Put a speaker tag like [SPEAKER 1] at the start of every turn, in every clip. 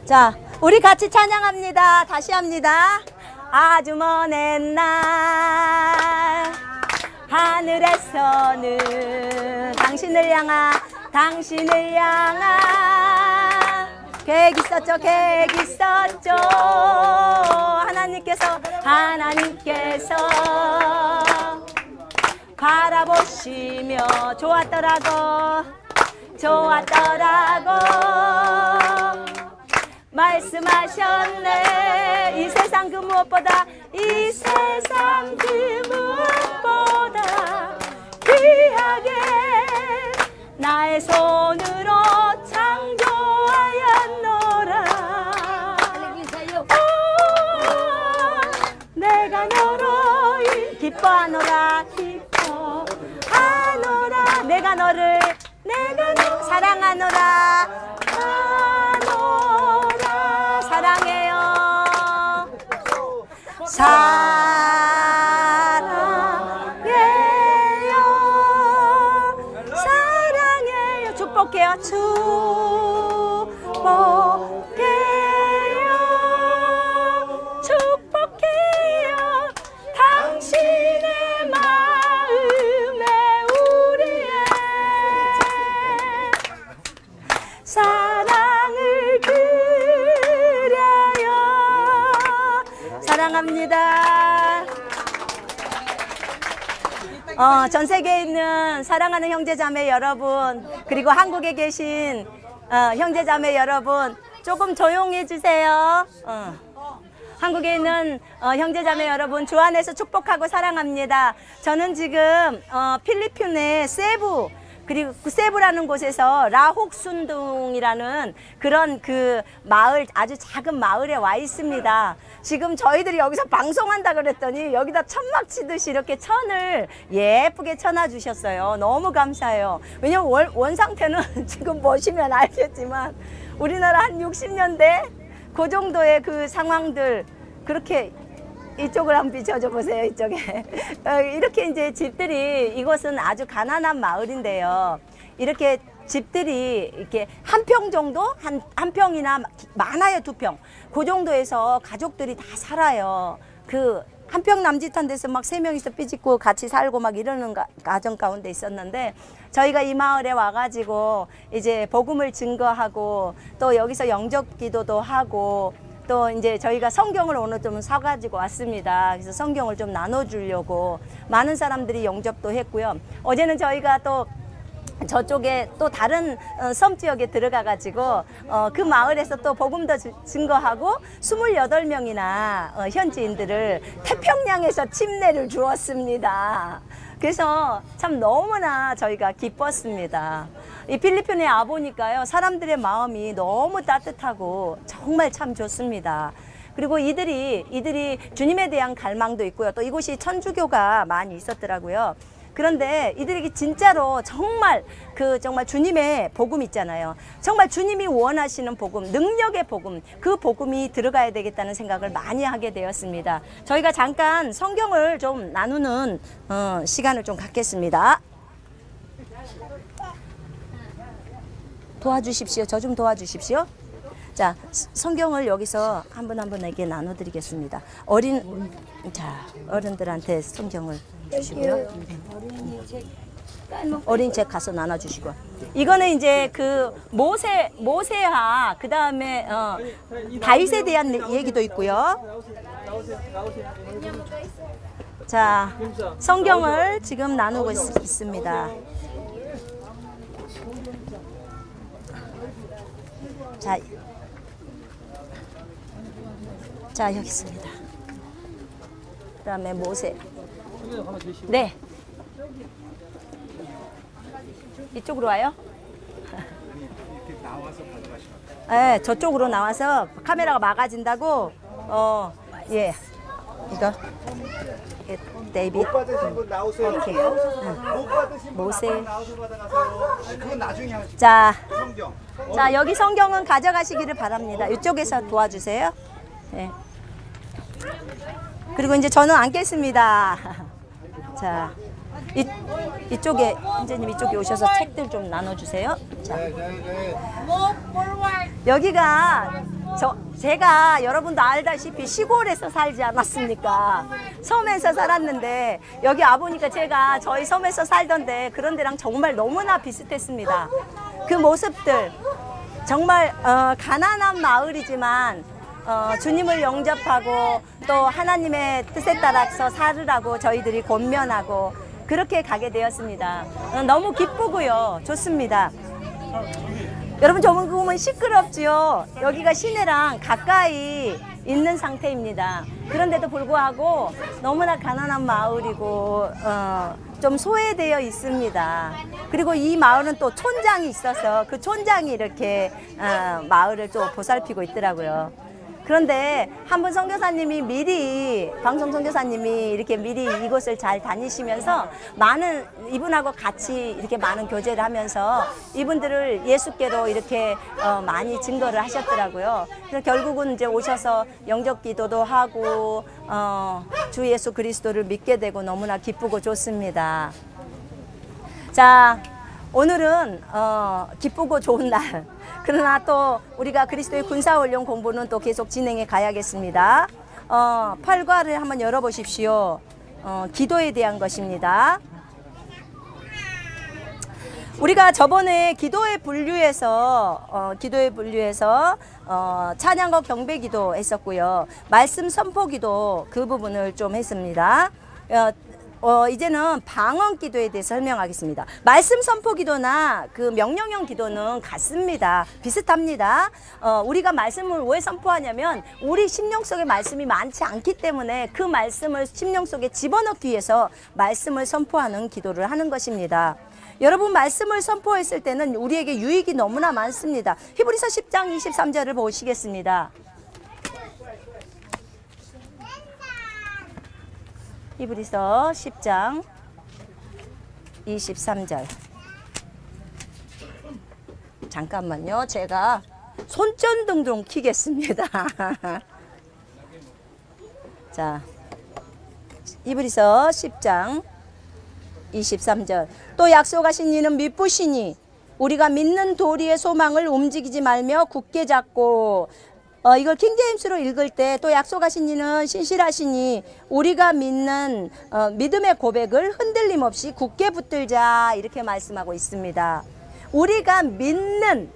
[SPEAKER 1] 자, 우리 같이 찬양합니다. 다시 합니다. 아주 먼 옛날 하늘에서는 당신을 향한 계획 있었죠, 계획 있었죠. 하나님께서 바라보시며 좋았더라고 말씀하셨네. 이 세상 그 무엇보다 귀하게 나의 손으로 창조하였노라. 내가 너로 기뻐하노라. 내가 너를 사랑하노라. 사랑해요. 축복해요. 축복해요. 당신의 마음에 우리의 사랑을 그려요. 사랑합니다. 전 세계에 있는 사랑하는 형제자매 여러분, 그리고 한국에 계신 형제자매 여러분, 조금 조용해 주세요. 한국에 있는 형제자매 여러분, 주 안에서 축복하고 사랑합니다. 저는 지금 필리핀의 세부, 그리고 그 세부라는 곳에서 라혹순둥이라는 그런 그 마을, 아주 작은 마을에 와 있습니다. 지금 저희들이 여기서 방송한다 그랬더니 여기다 천막 치듯이 이렇게 천을 예쁘게 쳐놔 주셨어요. 너무 감사해요. 왜냐면 원 상태는 지금 보시면 알겠지만 우리나라 한 60년대 그 정도의 그 상황들, 그렇게 이쪽을 한번 비춰줘 보세요. 이쪽에 이렇게 이제 집들이, 이곳은 아주 가난한 마을인데요. 이렇게 집들이 이렇게 한 평 정도, 한 평이나 많아요 2평, 그 정도에서 가족들이 다 살아요. 그 한 평 남짓한 데서 막 3명이서 삐짓고 같이 살고 막 이러는 가정 가운데 있었는데, 저희가 이 마을에 와가지고 이제 복음을 증거하고 또 여기서 영접 기도도 하고, 또 이제 저희가 성경을 오늘 좀 사가지고 왔습니다. 그래서 성경을 좀 나눠주려고 많은 사람들이 영접도 했고요. 어제는 저희가 또 저쪽에 또 다른 섬 지역에 들어가가지고 그 마을에서 또 복음도 증거하고 28명이나 현지인들을 태평양에서 침례를 주었습니다. 그래서 참 너무나 저희가 기뻤습니다. 이 필리핀에 와보니까요, 사람들의 마음이 너무 따뜻하고 정말 참 좋습니다. 그리고 이들이 주님에 대한 갈망도 있고요. 또 이곳이 천주교가 많이 있었더라고요. 그런데 이들에게 진짜로 정말 정말 주님의 복음 있잖아요. 정말 주님이 원하시는 복음, 능력의 복음, 그 복음이 들어가야 되겠다는 생각을 많이 하게 되었습니다. 저희가 잠깐 성경을 좀 나누는 시간을 좀 갖겠습니다. 도와주십시오. 저 좀 도와주십시오. 자, 성경을 여기서 한 분 한 분에게 나눠드리겠습니다. 어른들한테 성경을 주시고요. 어린 책 가서 나눠주시고, 이거는 이제 그 모세와 그 다음에 다윗에 대한 얘기도 있고요. 자, 성경을 지금 나누고 있습니다. 자, 여기 있습니다. 그 다음에 모세. 네. 이쪽으로 와요? 네, 저쪽으로 나와서 카메라가 막아진다고. 예. 이거. 데이빗.
[SPEAKER 2] 못 받으신 분 나오세요.
[SPEAKER 1] 오케이.
[SPEAKER 2] 못 받으신 분
[SPEAKER 1] 모세.
[SPEAKER 2] 나오셔서 받아가세요. 그건 나중에 하시죠.
[SPEAKER 1] 자,
[SPEAKER 2] 성경.
[SPEAKER 1] 자, 여기 성경은 가져가시기를 바랍니다. 이쪽에서 도와주세요. 네. 그리고 이제 저는 앉겠습니다. 자, 이쪽에 형제님 이쪽에 오셔서 책들 좀 나눠주세요. 자. 여기가 제가 여러분도 알다시피 시골에서 살지 않았습니까? 섬에서 살았는데 여기 와보니까 제가 저희 섬에서 살던데 그런 데랑 정말 너무나 비슷했습니다. 그 모습들 정말 가난한 마을이지만 주님을 영접하고 또 하나님의 뜻에 따라서 살으라고 저희들이 권면하고 그렇게 가게 되었습니다. 너무 기쁘고요. 좋습니다. 여러분 저분 보면 시끄럽지요. 여기가 시내랑 가까이 있는 상태입니다. 그런데도 불구하고 너무나 가난한 마을이고 좀 소외되어 있습니다. 그리고 이 마을은 또 촌장이 있어서 그 촌장이 이렇게 마을을 또 보살피고 있더라고요. 그런데 한 분 선교사님이 미리 방송 선교사님이 이렇게 미리 이곳을 잘 다니시면서 많은 이분하고 같이 이렇게 많은 교제를 하면서 이분들을 예수께로 이렇게 많이 증거를 하셨더라고요. 그래서 결국은 이제 오셔서 영접 기도도 하고 주 예수 그리스도를 믿게 되고 너무나 기쁘고 좋습니다. 자, 오늘은 기쁘고 좋은 날. 그러나 또 우리가 그리스도의 군사훈련 공부는 또 계속 진행해 가야겠습니다. 8과를 한번 열어보십시오. 기도에 대한 것입니다. 우리가 저번에 기도의 분류에서 찬양과 경배기도 했었고요. 말씀 선포기도 그 부분을 좀 했습니다. 이제는 방언 기도에 대해서 설명하겠습니다. 말씀 선포 기도나 그 명령형 기도는 같습니다. 비슷합니다. 우리가 말씀을 왜 선포하냐면 우리 심령 속에 말씀이 많지 않기 때문에 그 말씀을 심령 속에 집어넣기 위해서 말씀을 선포하는 기도를 하는 것입니다. 여러분 말씀을 선포했을 때는 우리에게 유익이 너무나 많습니다. 히브리서 10장 23절을 보시겠습니다. 히브리서 10장 23절. 잠깐만요. 제가 손전등 좀 켜겠습니다. 자, 히브리서 10장 23절. 또 약속하신 이는 미쁘시니 우리가 믿는 도리의 소망을 움직이지 말며 굳게 잡고, 이걸 킹제임스로 읽을 때 또 약속하신 이는 신실하시니 우리가 믿는 믿음의 고백을 흔들림 없이 굳게 붙들자, 이렇게 말씀하고 있습니다. 우리가 믿는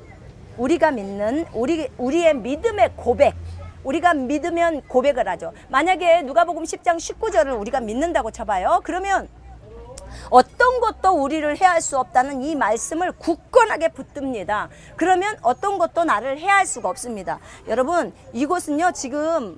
[SPEAKER 1] 우리의 믿음의 고백, 우리가 믿으면 고백을 하죠. 만약에 누가복음 10장 19절을 우리가 믿는다고 쳐봐요. 그러면 어떤 것도 우리를 해할 수 없다는 이 말씀을 굳건하게 붙듭니다. 그러면 어떤 것도 나를 해할 수가 없습니다. 여러분, 이곳은요 지금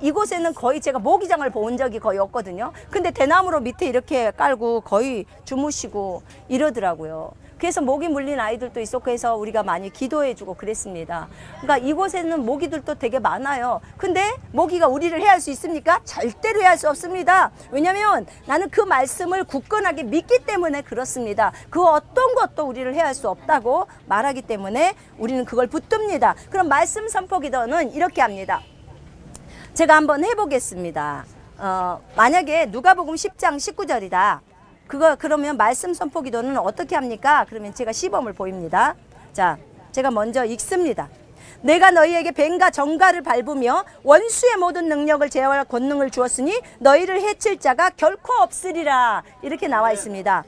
[SPEAKER 1] 이곳에는 거의 제가 모기장을 본 적이 거의 없거든요. 근데 대나무로 밑에 이렇게 깔고 거의 주무시고 이러더라고요. 그래서 모기 물린 아이들도 있었고 해서 우리가 많이 기도해주고 그랬습니다. 그러니까 이곳에는 모기들도 되게 많아요. 근데 모기가 우리를 해할 수 있습니까? 절대로 해할 수 없습니다. 왜냐하면 나는 그 말씀을 굳건하게 믿기 때문에 그렇습니다. 그 어떤 것도 우리를 해할 수 없다고 말하기 때문에 우리는 그걸 붙듭니다. 그럼 말씀 선포 기도는 이렇게 합니다. 제가 한번 해보겠습니다. 만약에 누가복음 10장 19절이다. 그러면 말씀 선포 기도는 어떻게 합니까? 그러면 제가 시범을 보입니다. 자, 제가 먼저 읽습니다. 내가 너희에게 뱀과 정갈을 밟으며 원수의 모든 능력을 제어할 권능을 주었으니 너희를 해칠 자가 결코 없으리라. 이렇게 나와 있습니다.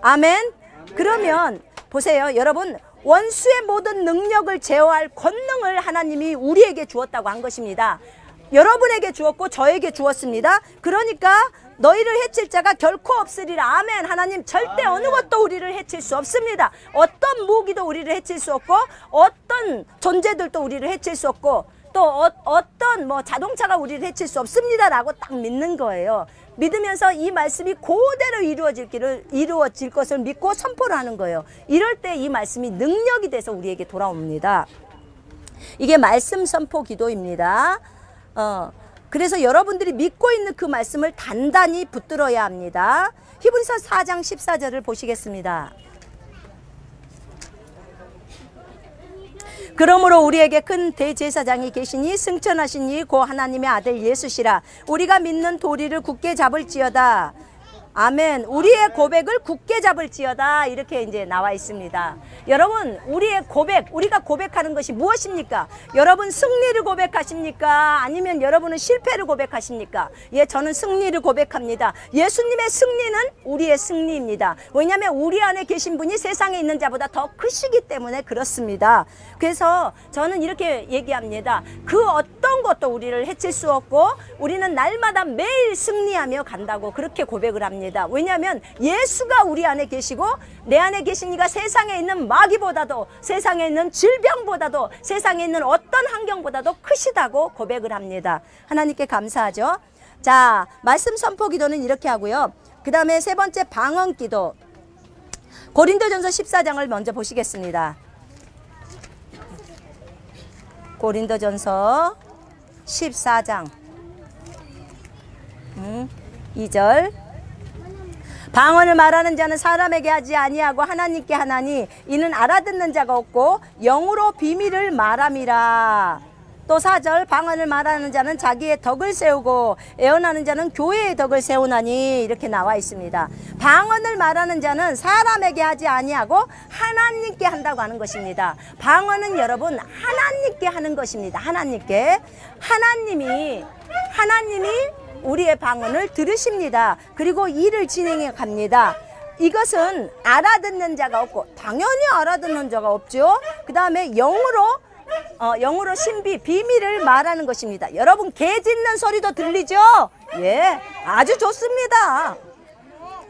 [SPEAKER 1] 아멘. 그러면 보세요. 여러분, 원수의 모든 능력을 제어할 권능을 하나님이 우리에게 주었다고 한 것입니다. 여러분에게 주었고 저에게 주었습니다. 그러니까 너희를 해칠 자가 결코 없으리라. 아멘. 하나님, 절대 어느 것도 우리를 해칠 수 없습니다. 어떤 무기도 우리를 해칠 수 없고 어떤 존재들도 우리를 해칠 수 없고 또 어떤 자동차가 우리를 해칠 수 없습니다 라고 딱 믿는 거예요. 믿으면서 이 말씀이 그대로 이루어질 것을 믿고 선포를 하는 거예요. 이럴 때 이 말씀이 능력이 돼서 우리에게 돌아옵니다. 이게 말씀 선포 기도입니다. 그래서 여러분들이 믿고 있는 그 말씀을 단단히 붙들어야 합니다. 히브리서 4장 14절을 보시겠습니다. 그러므로 우리에게 큰 대제사장이 계시니 승천하신 이 고 하나님의 아들 예수시라. 우리가 믿는 도리를 굳게 잡을지어다. 아멘. 우리의 고백을 굳게 잡을지어다. 이렇게 이제 나와 있습니다. 여러분, 우리의 고백, 우리가 고백하는 것이 무엇입니까? 여러분 승리를 고백하십니까? 아니면 여러분은 실패를 고백하십니까? 예, 저는 승리를 고백합니다. 예수님의 승리는 우리의 승리입니다. 왜냐하면 우리 안에 계신 분이 세상에 있는 자보다 더 크시기 때문에 그렇습니다. 그래서 저는 이렇게 얘기합니다. 그 어떤 것도 우리를 해칠 수 없고 우리는 날마다 매일 승리하며 간다고 그렇게 고백을 합니다. 왜냐하면 예수가 우리 안에 계시고 내 안에 계신 이가 세상에 있는 마귀보다도 세상에 있는 질병보다도 세상에 있는 어떤 환경보다도 크시다고 고백을 합니다. 하나님께 감사하죠. 자, 말씀 선포 기도는 이렇게 하고요. 그 다음에 세 번째 방언 기도, 고린도전서 14장을 먼저 보시겠습니다. 고린도전서 14장 2절, 방언을 말하는 자는 사람에게 하지 아니하고 하나님께 하나니 이는 알아듣는 자가 없고 영으로 비밀을 말함이라. 또 4절, 방언을 말하는 자는 자기의 덕을 세우고 애언하는 자는 교회의 덕을 세우나니. 이렇게 나와 있습니다. 방언을 말하는 자는 사람에게 하지 아니하고 하나님께 한다고 하는 것입니다. 방언은 여러분 하나님께 하는 것입니다. 하나님께. 하나님이 우리의 방언을 들으십니다. 그리고 일을 진행해 갑니다. 이것은 알아듣는 자가 없고, 당연히 알아듣는 자가 없죠. 그 다음에 영으로 신비, 비밀을 말하는 것입니다. 여러분, 개 짖는 소리도 들리죠? 예, 아주 좋습니다.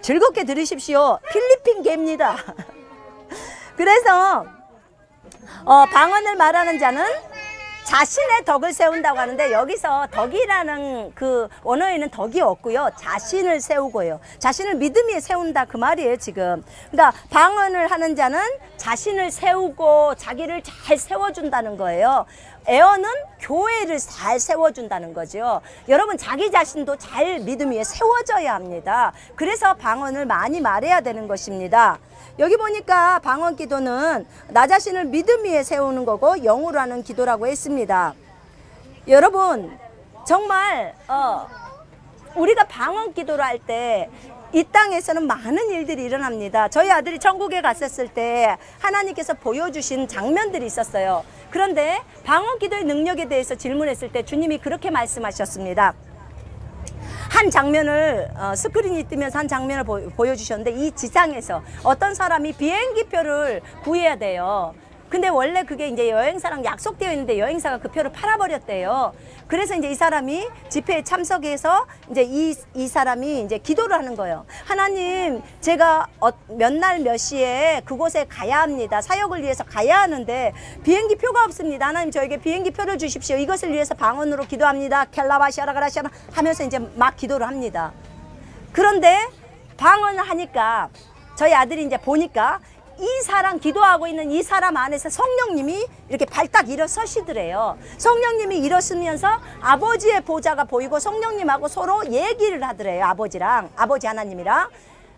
[SPEAKER 1] 즐겁게 들으십시오. 필리핀 개입니다. 그래서 방언을 말하는 자는 자신의 덕을 세운다고 하는데, 여기서 덕이라는 그 원어에는 덕이 없고요, 자신을 세우고요, 자신을 믿음 위에 세운다 그 말이에요 지금. 그러니까 방언을 하는 자는 자신을 세우고 자기를 잘 세워준다는 거예요. 애언은 교회를 잘 세워준다는 거죠. 여러분, 자기 자신도 잘 믿음 위에 세워져야 합니다. 그래서 방언을 많이 말해야 되는 것입니다. 여기 보니까 방언 기도는 나 자신을 믿음 위에 세우는 거고 영으로 하는 기도라고 했습니다. 여러분, 정말 우리가 방언 기도를 할 때 이 땅에서는 많은 일들이 일어납니다. 저희 아들이 천국에 갔었을 때 하나님께서 보여주신 장면들이 있었어요. 그런데 방언 기도의 능력에 대해서 질문했을 때 주님이 그렇게 말씀하셨습니다. 한 장면을 스크린이 뜨면서 한 장면을 보여주셨는데, 이 지상에서 어떤 사람이 비행기표를 구해야 돼요. 근데 원래 그게 이제 여행사랑 약속되어 있는데 여행사가 그 표를 팔아버렸대요. 그래서 이제 이 사람이 집회에 참석해서 이제 이 사람이 이제 기도를 하는 거예요. 하나님, 제가 몇 날 몇 시에 그곳에 가야 합니다. 사역을 위해서 가야 하는데 비행기 표가 없습니다. 하나님, 저에게 비행기 표를 주십시오. 이것을 위해서 방언으로 기도합니다. 켈라바시아라가라시아라 하면서 이제 막 기도를 합니다. 그런데 방언을 하니까 저희 아들이 이제 보니까 이 사람, 기도하고 있는 이 사람 안에서 성령님이 이렇게 발딱 일어서시더래요. 성령님이 일어서면서 아버지의 보좌가 보이고 성령님하고 서로 얘기를 하더래요. 아버지 하나님이랑.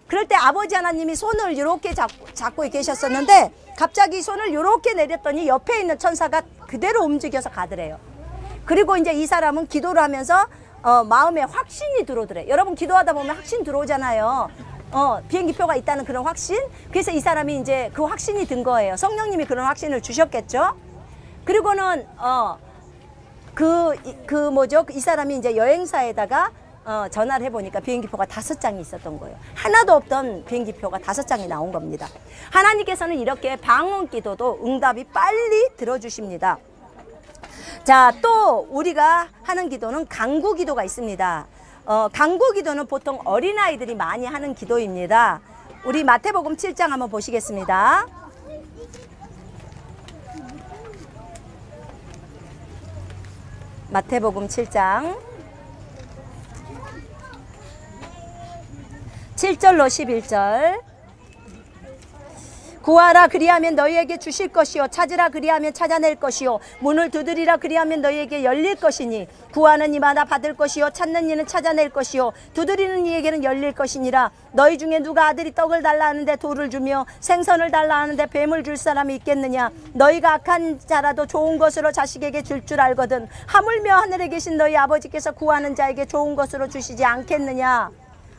[SPEAKER 1] 그럴 때 아버지 하나님이 손을 이렇게 잡고 계셨었는데 갑자기 손을 이렇게 내렸더니 옆에 있는 천사가 그대로 움직여서 가더래요. 그리고 이제 이 사람은 기도를 하면서 마음에 확신이 들어오더래요. 여러분, 기도하다 보면 확신 들어오잖아요. 비행기표가 있다는 그런 확신. 그래서 이 사람이 이제 그 확신이 든 거예요. 성령님이 그런 확신을 주셨겠죠. 그리고는 이 사람이 이제 여행사에다가 전화를 해보니까 비행기표가 5장이 있었던 거예요. 하나도 없던 비행기표가 5장이 나온 겁니다. 하나님께서는 이렇게 방언 기도도 응답이 빨리 들어주십니다. 자, 또 우리가 하는 기도는 간구 기도가 있습니다. 간구 기도는 보통 어린아이들이 많이 하는 기도입니다. 우리 마태복음 7장 한번 보시겠습니다. 마태복음 7장 7절로 11절. 구하라 그리하면 너희에게 주실 것이요, 찾으라 그리하면 찾아낼 것이요, 문을 두드리라 그리하면 너희에게 열릴 것이니, 구하는 이마다 받을 것이요, 찾는 이는 찾아낼 것이요, 두드리는 이에게는 열릴 것이니라. 너희 중에 누가 아들이 떡을 달라 하는데 돌을 주며 생선을 달라 하는데 뱀을 줄 사람이 있겠느냐? 너희가 악한 자라도 좋은 것으로 자식에게 줄 줄 알거든 하물며 하늘에 계신 너희 아버지께서 구하는 자에게 좋은 것으로 주시지 않겠느냐?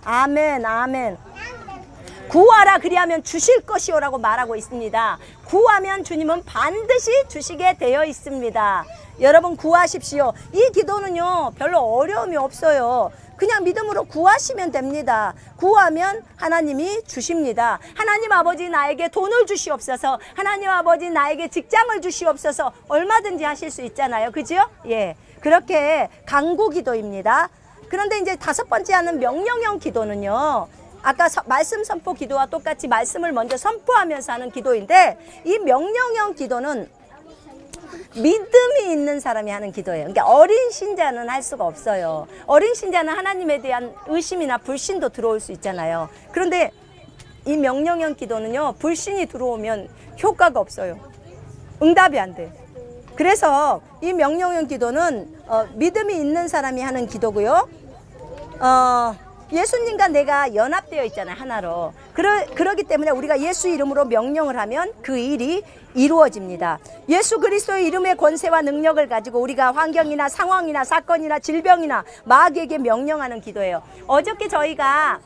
[SPEAKER 1] 아멘, 아멘. 구하라 그리하면 주실 것이오라고 말하고 있습니다. 구하면 주님은 반드시 주시게 되어 있습니다. 여러분 구하십시오. 이 기도는요 별로 어려움이 없어요. 그냥 믿음으로 구하시면 됩니다. 구하면 하나님이 주십니다. 하나님 아버지 나에게 돈을 주시옵소서. 하나님 아버지 나에게 직장을 주시옵소서. 얼마든지 하실 수 있잖아요. 그죠? 예, 그렇게 간구 기도입니다. 그런데 이제 5번째 하는 명령형 기도는요, 아까 말씀 선포 기도와 똑같이 말씀을 먼저 선포하면서 하는 기도인데, 이 명령형 기도는 믿음이 있는 사람이 하는 기도예요. 그러니까 어린 신자는 할 수가 없어요. 어린 신자는 하나님에 대한 의심이나 불신도 들어올 수 있잖아요. 그런데 이 명령형 기도는요, 불신이 들어오면 효과가 없어요. 응답이 안 돼. 그래서 이 명령형 기도는 믿음이 있는 사람이 하는 기도고요. 예수님과 내가 연합되어 있잖아요, 하나로. 그러기 때문에 우리가 예수 이름으로 명령을 하면 그 일이 이루어집니다. 예수 그리스도의 이름의 권세와 능력을 가지고 우리가 환경이나 상황이나 사건이나 질병이나 마귀에게 명령하는 기도예요. 어저께 저희가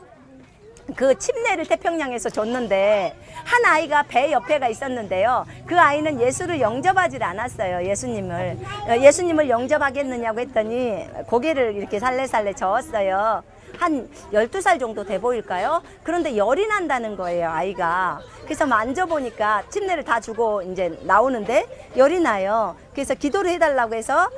[SPEAKER 1] 그 침례를 태평양에서 줬는데 한 아이가 배 옆에가 있었는데요. 그 아이는 예수를 영접하지 않았어요. 예수님을 영접하겠느냐고 했더니 고개를 이렇게 살래살래 저었어요. 한 12살 정도 돼 보일까요? 그런데 열이 난다는 거예요, 아이가. 그래서 만져보니까 침례를 다 주고 이제 나오는데 열이 나요. 그래서 기도를 해달라고 해서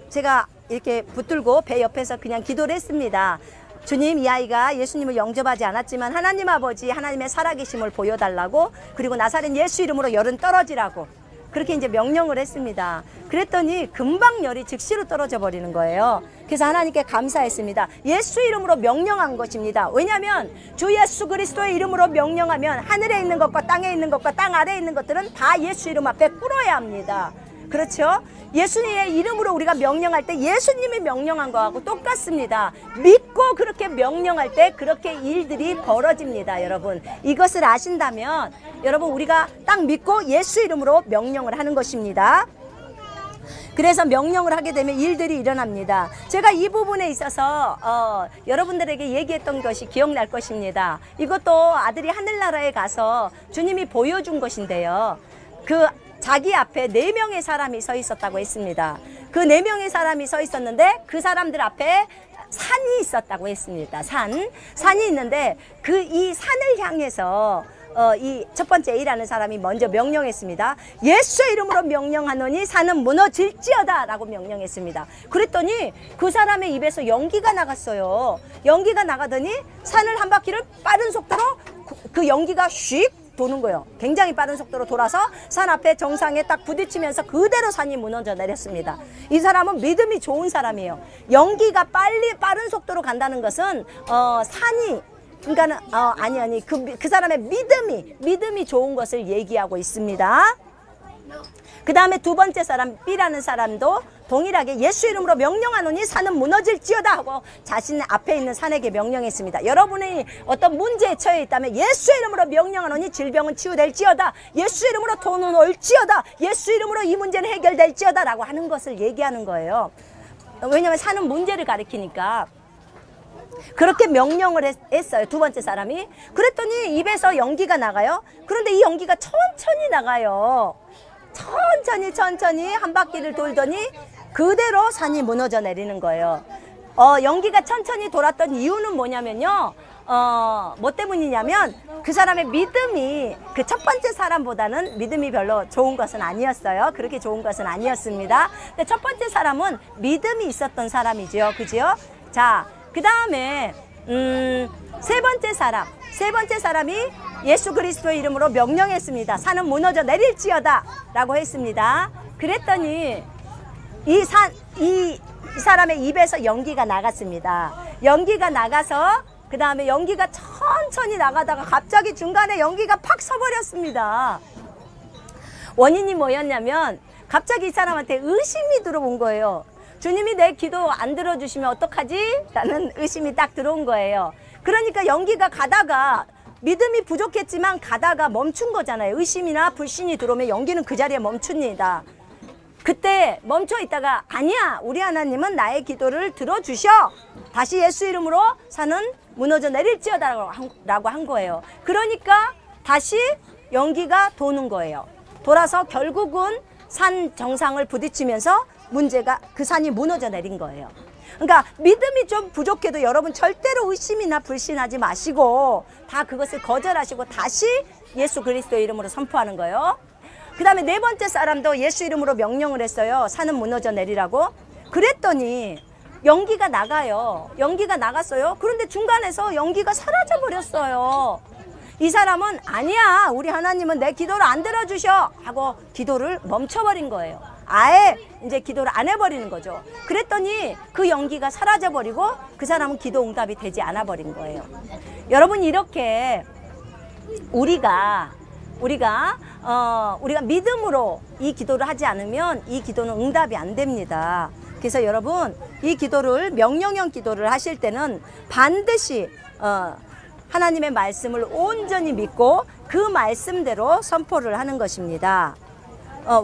[SPEAKER 1] 제가 이렇게 붙들고 배 옆에서 그냥 기도를 했습니다. 주님, 이 아이가 예수님을 영접하지 않았지만 하나님 아버지 하나님의 살아계심을 보여달라고, 그리고 나사렛 예수 이름으로 열은 떨어지라고 그렇게 이제 명령을 했습니다. 그랬더니 금방 열이 즉시로 떨어져 버리는 거예요. 그래서 하나님께 감사했습니다. 예수 이름으로 명령한 것입니다. 왜냐하면 주 예수 그리스도의 이름으로 명령하면 하늘에 있는 것과 땅에 있는 것과 땅 아래에 있는 것들은 다 예수 이름 앞에 꿇어야 합니다. 그렇죠? 예수님의 이름으로 우리가 명령할 때 예수님이 명령한 거하고 똑같습니다. 믿고 그렇게 명령할 때 그렇게 일들이 벌어집니다. 여러분, 이것을 아신다면 여러분, 우리가 딱 믿고 예수 이름으로 명령을 하는 것입니다. 그래서 명령을 하게 되면 일들이 일어납니다. 제가 이 부분에 있어서 여러분들에게 얘기했던 것이 기억날 것입니다. 이것도 아들이 하늘나라에 가서 주님이 보여준 것인데요. 자기 앞에 4명의 사람이 서 있었다고 했습니다. 그 4명의 사람이 서 있었는데 그 사람들 앞에 산이 있었다고 했습니다. 산이 있는데 이 산을 향해서 이 첫 번째 A라는 사람이 먼저 명령했습니다. 예수의 이름으로 명령하노니 산은 무너질지어다 라고 명령했습니다. 그랬더니 그 사람의 입에서 연기가 나갔어요. 연기가 나가더니 산을 한 바퀴를 빠른 속도로 그 연기가 슉 도는 거예요. 굉장히 빠른 속도로 돌아서 산 앞에 정상에 딱 부딪히면서 그대로 산이 무너져 내렸습니다. 이 사람은 믿음이 좋은 사람이에요. 연기가 빠른 속도로 간다는 것은 산이, 그러니까는 아니 그 사람의 믿음이 좋은 것을 얘기하고 있습니다. 그 다음에 두 번째 사람 B라는 사람도 동일하게 예수 이름으로 명령하노니 산은 무너질지어다 하고 자신 앞에 있는 산에게 명령했습니다. 여러분이 어떤 문제에 처해 있다면 예수 이름으로 명령하노니 질병은 치유될지어다, 예수 이름으로 돈은 올지어다, 예수 이름으로 이 문제는 해결될지어다 라고 하는 것을 얘기하는 거예요. 왜냐하면 산은 문제를 가리키니까. 그렇게 명령을 했어요. 두 번째 사람이. 그랬더니 입에서 연기가 나가요. 그런데 이 연기가 천천히 나가요. 천천히 한 바퀴를 돌더니 그대로 산이 무너져 내리는 거예요. 연기가 천천히 돌았던 이유는 뭐냐면요, 뭐 때문이냐면 그 사람의 믿음이 그 첫 번째 사람보다는 믿음이 별로 좋은 것은 아니었어요. 그렇게 좋은 것은 아니었습니다. 근데 첫 번째 사람은 믿음이 있었던 사람이죠. 그죠? 자, 그 다음에 세 번째 사람이 예수 그리스도의 이름으로 명령했습니다. 산은 무너져 내릴지어다 라고 했습니다. 그랬더니 이 사람의 입에서 연기가 나갔습니다. 연기가 나가서 그 다음에 연기가 천천히 나가다가 갑자기 중간에 연기가 팍 서버렸습니다. 원인이 뭐였냐면 갑자기 이 사람한테 의심이 들어온 거예요. 주님이 내 기도 안 들어주시면 어떡하지? 라는 의심이 딱 들어온 거예요. 그러니까 연기가 가다가 믿음이 부족했지만 가다가 멈춘 거잖아요. 의심이나 불신이 들어오면 연기는 그 자리에 멈춥니다. 그때 멈춰 있다가 아니야, 우리 하나님은 나의 기도를 들어주셔. 다시 예수 이름으로 산은 무너져 내릴지어다라고 한 거예요. 그러니까 다시 연기가 도는 거예요. 돌아서 결국은 산 정상을 부딪히면서 문제가 그 산이 무너져 내린 거예요. 그러니까 믿음이 좀 부족해도 여러분 절대로 의심이나 불신하지 마시고 다 그것을 거절하시고 다시 예수 그리스도의 이름으로 선포하는 거예요. 그 다음에 네 번째 사람도 예수 이름으로 명령을 했어요. 산은 무너져 내리라고. 그랬더니 연기가 나가요. 연기가 나갔어요. 그런데 중간에서 연기가 사라져 버렸어요. 이 사람은 아니야, 우리 하나님은 내 기도를 안 들어주셔 하고 기도를 멈춰버린 거예요. 아예 이제 기도를 안 해버리는 거죠. 그랬더니 그 연기가 사라져 버리고 그 사람은 기도 응답이 되지 않아 버린 거예요. 여러분, 이렇게 우리가 믿음으로 이 기도를 하지 않으면 이 기도는 응답이 안 됩니다. 그래서 여러분, 이 기도를 명령형 기도를 하실 때는 반드시 하나님의 말씀을 온전히 믿고 그 말씀대로 선포를 하는 것입니다.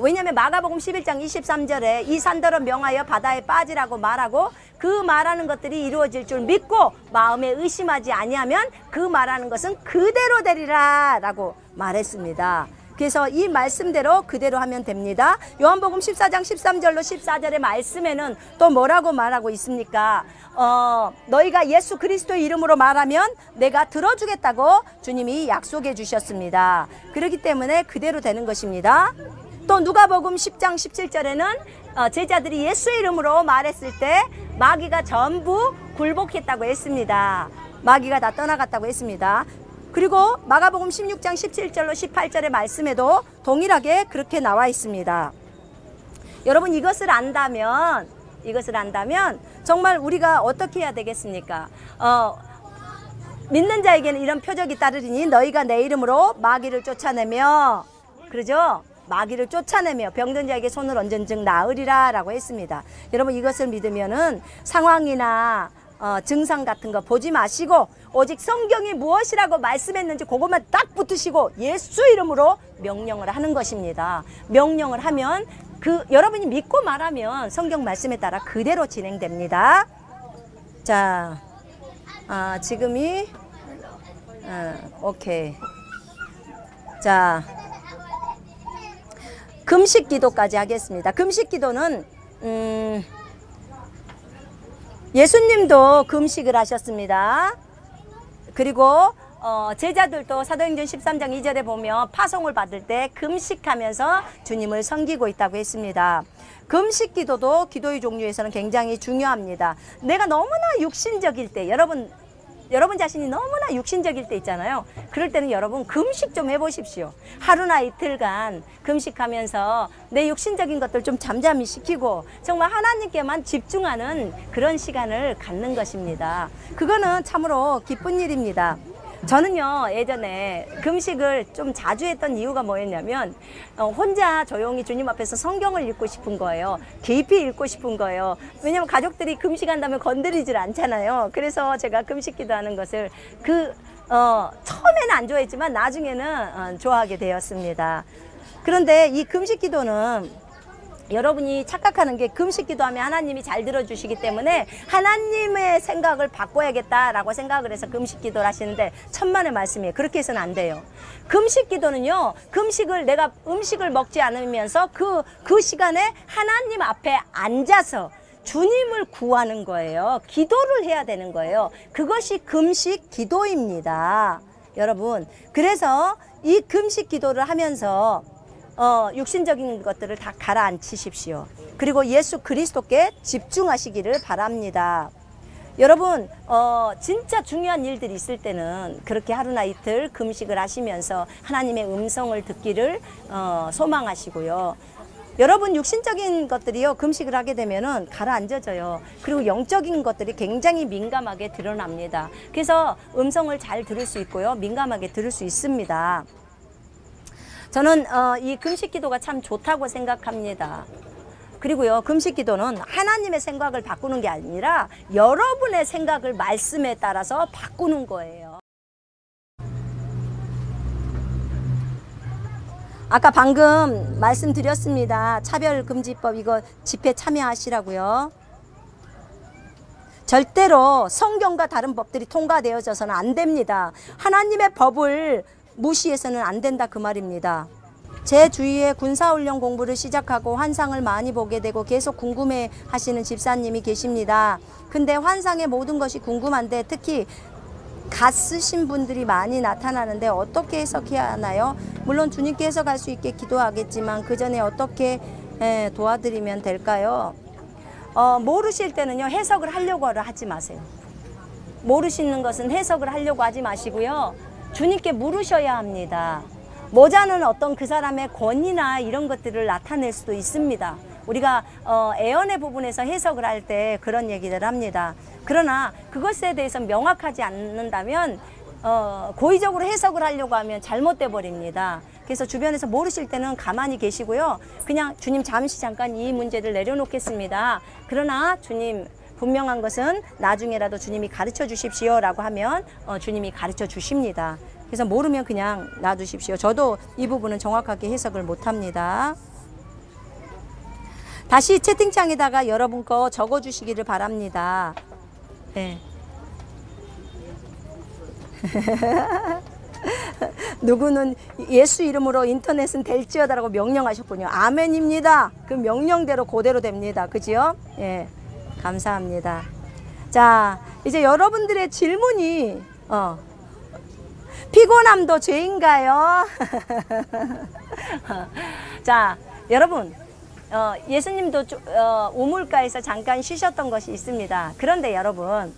[SPEAKER 1] 왜냐하면 마가복음 11장 23절에 이 산더러 명하여 바다에 빠지라고 말하고 그 말하는 것들이 이루어질 줄 믿고 마음에 의심하지 아니하면 그 말하는 것은 그대로 되리라 라고 말했습니다. 그래서 이 말씀대로 그대로 하면 됩니다. 요한복음 14장 13절로 14절의 말씀에는 또 뭐라고 말하고 있습니까? 너희가 예수 그리스도의 이름으로 말하면 내가 들어주겠다고 주님이 약속해 주셨습니다. 그렇기 때문에 그대로 되는 것입니다. 또 누가복음 10장 17절에는 제자들이 예수의 이름으로 말했을 때 마귀가 전부 굴복했다고 했습니다. 마귀가 다 떠나갔다고 했습니다. 그리고 마가복음 16장 17절로 18절의 말씀에도 동일하게 그렇게 나와 있습니다. 여러분, 이것을 안다면 정말 우리가 어떻게 해야 되겠습니까? 믿는 자에게는 이런 표적이 따르리니 너희가 내 이름으로 마귀를 쫓아내며, 그러죠? 마귀를 쫓아내며 병든 자에게 손을 얹은 즉 나으리라 라고 했습니다. 여러분, 이것을 믿으면은 상황이나 증상 같은 거 보지 마시고 오직 성경이 무엇이라고 말씀했는지 그것만 딱 붙으시고 예수 이름으로 명령을 하는 것입니다. 명령을 하면 여러분이 믿고 말하면 성경 말씀에 따라 그대로 진행됩니다. 자, 지금이 오케이. 자, 금식 기도까지 하겠습니다. 금식 기도는 예수님도 금식을 하셨습니다. 그리고 제자들도 사도행전 13장 2절에 보면 파송을 받을 때 금식하면서 주님을 섬기고 있다고 했습니다. 금식 기도도 기도의 종류에서는 굉장히 중요합니다. 내가 너무나 육신적일 때, 여러분 자신이 너무나 육신적일 때 있잖아요. 그럴 때는 여러분 금식 좀 해보십시오. 하루나 이틀간 금식하면서 내 육신적인 것들 좀 잠잠히 시키고 정말 하나님께만 집중하는 그런 시간을 갖는 것입니다. 그거는 참으로 기쁜 일입니다. 저는요, 예전에 금식을 좀 자주 했던 이유가 뭐였냐면 혼자 조용히 주님 앞에서 성경을 읽고 싶은 거예요. 깊이 읽고 싶은 거예요. 왜냐면 가족들이 금식한다면 건드리질 않잖아요. 그래서 제가 금식 기도하는 것을 처음에는 안 좋아했지만 나중에는 좋아하게 되었습니다. 그런데 이 금식 기도는 여러분이 착각하는 게 금식 기도하면 하나님이 잘 들어주시기 때문에 하나님의 생각을 바꿔야겠다라고 생각을 해서 금식 기도를 하시는데 천만의 말씀이에요. 그렇게 해서는 안 돼요. 금식 기도는요, 내가 음식을 먹지 않으면서 그 시간에 하나님 앞에 앉아서 주님을 구하는 거예요. 기도를 해야 되는 거예요. 그것이 금식 기도입니다. 여러분, 그래서 이 금식 기도를 하면서 육신적인 것들을 다 가라앉히십시오. 그리고 예수 그리스도께 집중하시기를 바랍니다. 여러분, 진짜 중요한 일들이 있을 때는 그렇게 하루나 이틀 금식을 하시면서 하나님의 음성을 듣기를 소망하시고요. 여러분, 육신적인 것들이요, 금식을 하게 되면은 가라앉아져요. 그리고 영적인 것들이 굉장히 민감하게 드러납니다. 그래서 음성을 잘 들을 수 있고요, 민감하게 들을 수 있습니다. 저는 이 금식 기도가 참 좋다고 생각합니다. 그리고요, 금식 기도는 하나님의 생각을 바꾸는 게 아니라 여러분의 생각을 말씀에 따라서 바꾸는 거예요. 아까 방금 말씀드렸습니다. 차별금지법 이거 집회 참여하시라고요. 절대로 성경과 다른 법들이 통과되어져서는 안 됩니다. 하나님의 법을 무시해서는 안 된다 그 말입니다. 제 주위에 군사훈련 공부를 시작하고 환상을 많이 보게 되고 계속 궁금해 하시는 집사님이 계십니다. 근데 환상의 모든 것이 궁금한데 특히 갓 쓰신 분들이 많이 나타나는데 어떻게 해석해야 하나요? 물론 주님께 해석할 수 있게 기도하겠지만 그 전에 어떻게 도와드리면 될까요? 모르실 때는요, 해석을 하려고 하지 마세요. 모르시는 것은 해석을 하려고 하지 마시고요, 주님께 물으셔야 합니다. 모자는 어떤 그 사람의 권위나 이런 것들을 나타낼 수도 있습니다. 우리가 애언의 부분에서 해석을 할 때 그런 얘기를 합니다. 그러나 그것에 대해서 명확하지 않는다면 고의적으로 해석을 하려고 하면 잘못돼 버립니다. 그래서 주변에서 모르실 때는 가만히 계시고요, 그냥 주님 잠시 잠깐 이 문제를 내려놓겠습니다. 그러나 주님 분명한 것은 나중에라도 주님이 가르쳐 주십시오 라고 하면 주님이 가르쳐 주십니다. 그래서 모르면 그냥 놔두십시오. 저도 이 부분은 정확하게 해석을 못합니다. 다시 채팅창에다가 여러분 거 적어주시기를 바랍니다. 네. 누구는 예수 이름으로 인터넷은 될지어다라고 명령하셨군요. 아멘입니다. 그 명령대로 그대로 됩니다. 그지요? 예, 감사합니다. 자, 이제 여러분들의 질문이 피곤함도 죄인가요? 자, 여러분, 예수님도 우물가에서 잠깐 쉬셨던 것이 있습니다. 그런데 여러분,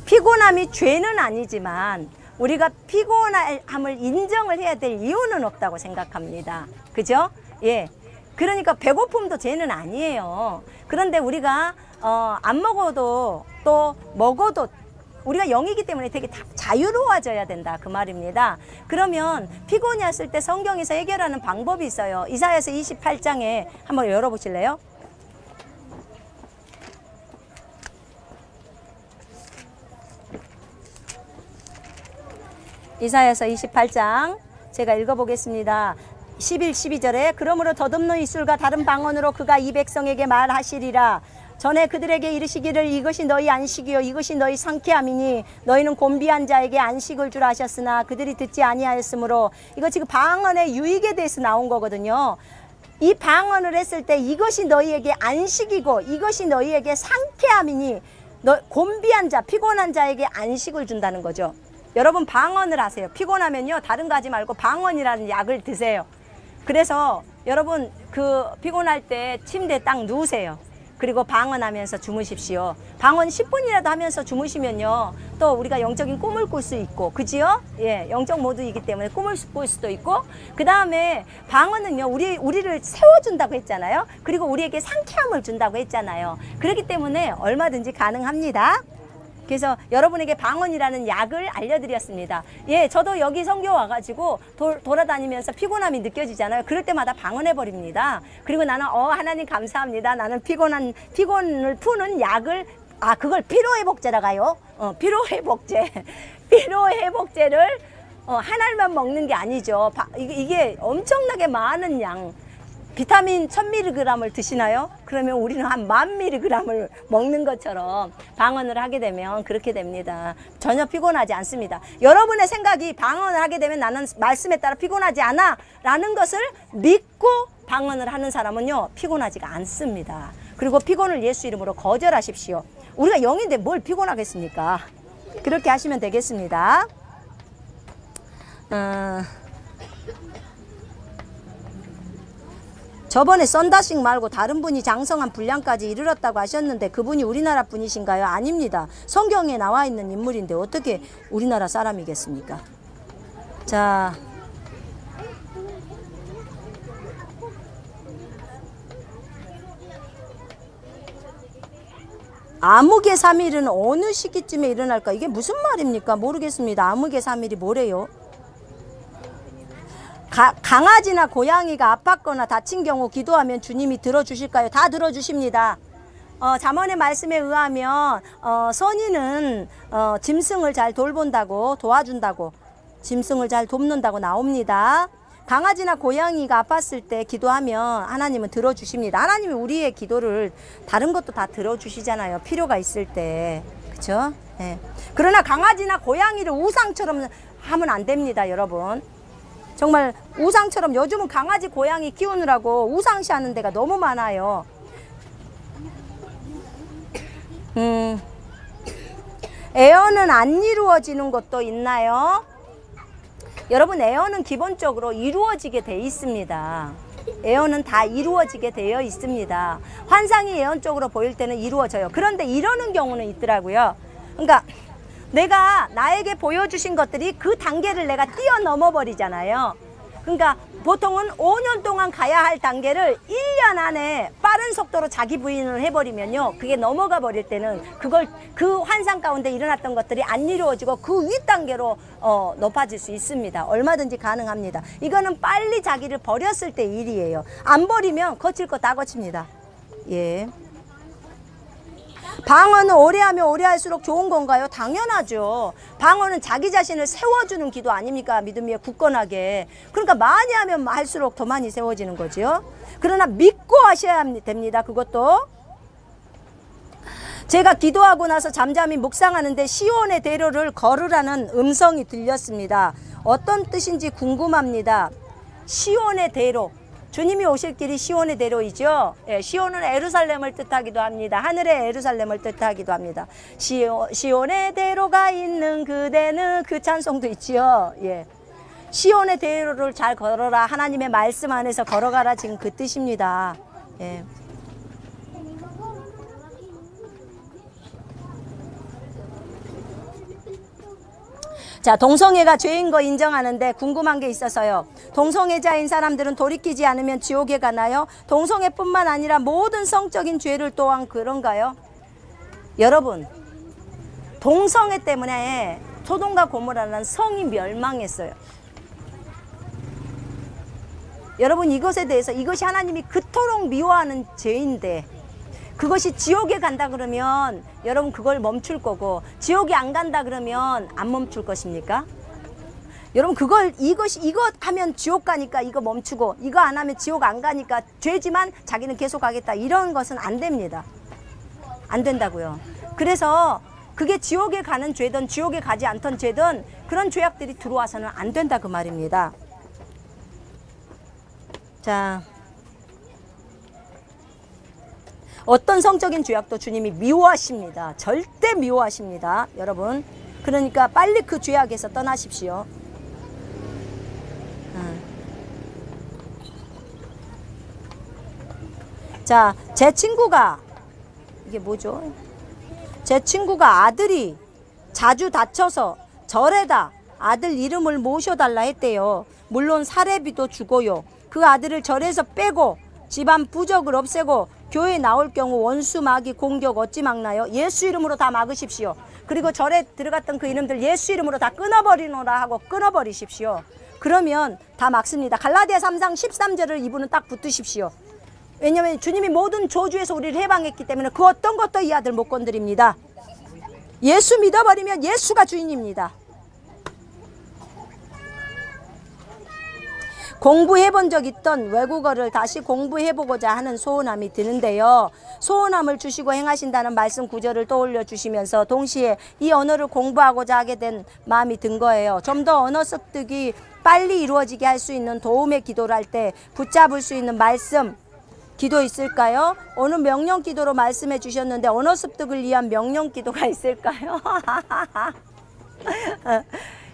[SPEAKER 1] 피곤함이 죄는 아니지만 우리가 피곤함을 인정을 해야 될 이유는 없다고 생각합니다. 그죠? 예. 그러니까 배고픔도 죄는 아니에요. 그런데 우리가 안 먹어도 또 먹어도 우리가 영이기 때문에 되게 자유로워져야 된다 그 말입니다. 그러면 피곤이 왔을 때 성경에서 해결하는 방법이 있어요. 이사야서 28장에 한번 열어보실래요? 이사야서 28장 제가 읽어보겠습니다. 11, 12절에 그러므로 더듬는 입술과 다른 방언으로 그가 이 백성에게 말하시리라. 전에 그들에게 이르시기를 이것이 너희 안식이요 이것이 너희 상쾌함이니 너희는 곤비한 자에게 안식을 주라 하셨으나 그들이 듣지 아니하였으므로, 이거 지금 방언의 유익에 대해서 나온 거거든요. 이 방언을 했을 때 이것이 너희에게 안식이고 이것이 너희에게 상쾌함이니 곤비한 자, 피곤한 자에게 안식을 준다는 거죠. 여러분 방언을 하세요. 피곤하면요 다른 거 하지 말고 방언이라는 약을 드세요. 그래서 여러분 그 피곤할 때 침대에 딱 누우세요. 그리고 방언하면서 주무십시오. 방언 10분이라도 하면서 주무시면요 또 우리가 영적인 꿈을 꿀 수 있고, 그지요? 예, 영적 모드이기 때문에 꿈을 꿀 수도 있고, 그 다음에 방언은요 우리를 세워준다고 했잖아요. 그리고 우리에게 상쾌함을 준다고 했잖아요. 그렇기 때문에 얼마든지 가능합니다. 그래서 여러분에게 방언이라는 약을 알려드렸습니다. 예, 저도 여기 선교 와가지고 돌아다니면서 피곤함이 느껴지잖아요. 그럴 때마다 방언해버립니다. 그리고 나는 하나님 감사합니다. 나는 피곤을 푸는 약을, 그걸 피로회복제라고 해요. 피로회복제. 피로회복제를 한 알만 먹는 게 아니죠. 이게 엄청나게 많은 양. 비타민 1000mg을 드시나요? 그러면 우리는 한 10,000mg을 먹는 것처럼 방언을 하게 되면 그렇게 됩니다. 전혀 피곤하지 않습니다. 여러분의 생각이 방언을 하게 되면 나는 말씀에 따라 피곤하지 않아 라는 것을 믿고 방언을 하는 사람은요 피곤하지가 않습니다. 그리고 피곤을 예수 이름으로 거절하십시오. 우리가 영인데 뭘 피곤하겠습니까? 그렇게 하시면 되겠습니다. 저번에 썬다식 말고 다른 분이 장성한 분량까지 이르렀다고 하셨는데 그분이 우리나라 분이신가요? 아닙니다. 성경에 나와 있는 인물인데 어떻게 우리나라 사람이겠습니까? 자, 암흑의 3일은 어느 시기쯤에 일어날까? 이게 무슨 말입니까? 모르겠습니다. 암흑의 3일이 뭐래요? 강아지나 고양이가 아팠거나 다친 경우 기도하면 주님이 들어주실까요? 다 들어주십니다. 잠언의 말씀에 의하면 선인은 짐승을 잘 돌본다고, 도와준다고, 짐승을 잘 돕는다고 나옵니다. 강아지나 고양이가 아팠을 때 기도하면 하나님은 들어주십니다. 하나님이 우리의 기도를 다른 것도 다 들어주시잖아요. 필요가 있을 때. 그렇죠? 예. 그러나 강아지나 고양이를 우상처럼 하면 안 됩니다, 여러분. 정말 우상처럼 요즘은 강아지 고양이 키우느라고 우상시 하는 데가 너무 많아요. 애언은 안 이루어지는 것도 있나요? 여러분, 애언은 기본적으로 이루어지게 돼 있습니다. 애언은 다 이루어지게 되어 있습니다. 환상이 애언적으로 보일 때는 이루어져요. 그런데 이러는 경우는 있더라고요. 그러니까 내가 나에게 보여주신 것들이 그 단계를 내가 뛰어넘어 버리잖아요. 그러니까 보통은 5년 동안 가야 할 단계를 1년 안에 빠른 속도로 자기 부인을 해버리면요, 그게 넘어가 버릴 때는 그걸 그 환상 가운데 일어났던 것들이 안 이루어지고 그 윗단계로 높아질 수 있습니다. 얼마든지 가능합니다. 이거는 빨리 자기를 버렸을 때 일이에요. 안 버리면 거칠 거 다 거칩니다. 예. 방언은 오래하면 오래할수록 좋은 건가요? 당연하죠. 방언은 자기 자신을 세워주는 기도 아닙니까? 믿음 위에 굳건하게. 그러니까 많이 하면 할수록 더 많이 세워지는 거죠. 그러나 믿고 하셔야 됩니다. 그것도. 제가 기도하고 나서 잠잠히 묵상하는데 시온의 대로를 걸으라는 음성이 들렸습니다. 어떤 뜻인지 궁금합니다. 시온의 대로. 주님이 오실 길이 시온의 대로이죠. 예, 시온은 예루살렘을 뜻하기도 합니다. 하늘의 예루살렘을 뜻하기도 합니다. 시온의 대로가 있는 그대는, 그 찬송도 있지요. 예. 시온의 대로를 잘 걸어라. 하나님의 말씀 안에서 걸어가라. 지금 그 뜻입니다. 예. 자, 동성애가 죄인 거 인정하는데 궁금한 게 있어서요. 동성애자인 사람들은 돌이키지 않으면 지옥에 가나요? 동성애뿐만 아니라 모든 성적인 죄를 또한 그런가요? 여러분, 동성애 때문에 소돔과 고모라는 성이 멸망했어요. 여러분, 이것에 대해서, 이것이 하나님이 그토록 미워하는 죄인데 그것이 지옥에 간다 그러면 여러분 그걸 멈출 거고, 지옥에 안 간다 그러면 안 멈출 것입니까? 여러분, 이것 하면 지옥 가니까 이거 멈추고, 이거 안 하면 지옥 안 가니까 죄지만 자기는 계속 가겠다, 이런 것은 안 됩니다. 안 된다고요. 그래서 그게 지옥에 가는 죄든 지옥에 가지 않던 죄든 그런 죄악들이 들어와서는 안 된다, 그 말입니다. 자, 어떤 성적인 죄악도 주님이 미워하십니다. 절대 미워하십니다, 여러분. 그러니까 빨리 그 죄악에서 떠나십시오. 자, 제 친구가, 이게 뭐죠? 제 친구가 아들이 자주 다쳐서 절에다 아들 이름을 모셔달라 했대요. 물론 사례비도 주고요. 그 아들을 절에서 빼고 집안 부적을 없애고 교회에 나올 경우 원수, 마귀, 공격 어찌 막나요? 예수 이름으로 다 막으십시오. 그리고 절에 들어갔던 그 이름들 예수 이름으로 다 끊어버리노라 하고 끊어버리십시오. 그러면 다 막습니다. 갈라디아 3장 13절을 이분은 딱 붙드십시오. 왜냐하면 주님이 모든 저주에서 우리를 해방했기 때문에 그 어떤 것도 이 아들 못 건드립니다. 예수 믿어버리면 예수가 주인입니다. 공부해본 적 있던 외국어를 다시 공부해보고자 하는 소원함이 드는데요. 소원함을 주시고 행하신다는 말씀 구절을 떠올려 주시면서 동시에 이 언어를 공부하고자 하게 된 마음이 든 거예요. 좀 더 언어 습득이 빨리 이루어지게 할 수 있는 도움의 기도를 할 때 붙잡을 수 있는 말씀, 기도 있을까요? 오늘 명령 기도로 말씀해 주셨는데 언어 습득을 위한 명령 기도가 있을까요?